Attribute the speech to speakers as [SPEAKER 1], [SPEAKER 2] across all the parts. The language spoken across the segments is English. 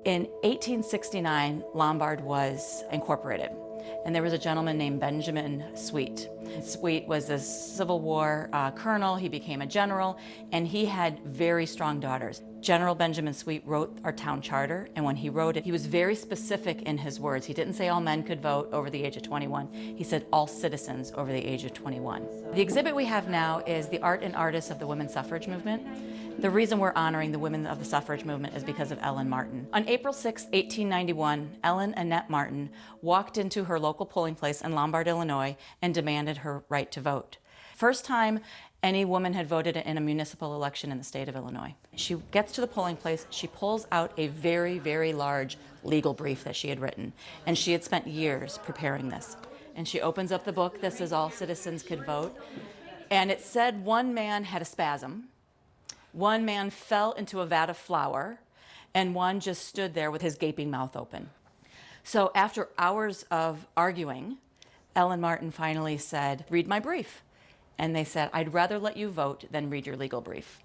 [SPEAKER 1] In 1869, Lombard was incorporated, and there was a gentleman named Benjamin Sweet. Sweet was a Civil War colonel. He became a general, and he had very strong daughters. General Benjamin Sweet wrote our town charter, and when he wrote it, he was very specific in his words. He didn't say all men could vote over the age of 21. He said all citizens over the age of 21. The exhibit we have now is the art and artists of the women's suffrage movement. The reason we're honoring the women of the suffrage movement is because of Ellen Martin. On April 6, 1891, Ellen Annette Martin walked into her local polling place in Lombard, Illinois, and demanded her right to vote. First time any woman had voted in a municipal election in the state of Illinois. She gets to the polling place, she pulls out a very, very large legal brief that she had written, and she had spent years preparing this. And she opens up the book, "This is all citizens could vote," and it said one man had a spasm, one man fell into a vat of flour, and one just stood there with his gaping mouth open. So after hours of arguing, Ellen Martin finally said, "Read my brief." And they said, "I'd rather let you vote than read your legal brief."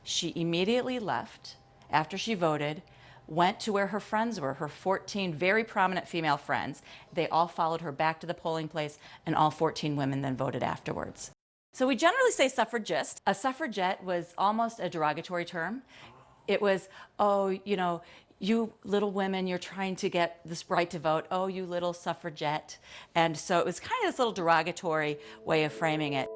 [SPEAKER 1] She immediately left after she voted, went to where her friends were, her 14 very prominent female friends. They all followed her back to the polling place, and all 14 women then voted afterwards. So we generally say suffragist. A suffragette was almost a derogatory term. It was, oh, you little women, you're trying to get this right to vote. Oh, you little suffragette. And so it was kind of this little derogatory way of framing it.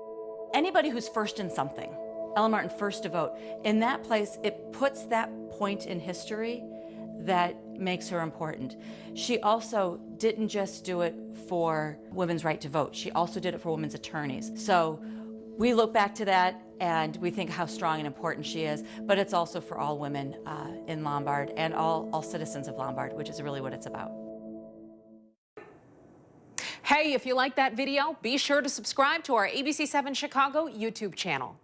[SPEAKER 1] Anybody who's first in something, Ellen Martin first to vote, in that place, it puts that point in history that makes her important. She also didn't just do it for women's right to vote. She also did it for women's attorneys. So we look back to that and we think how strong and important she is, but it's also for all women in Lombard and all citizens of Lombard, which is really what it's about.
[SPEAKER 2] Hey, if you like that video, be sure to subscribe to our ABC7 Chicago YouTube channel.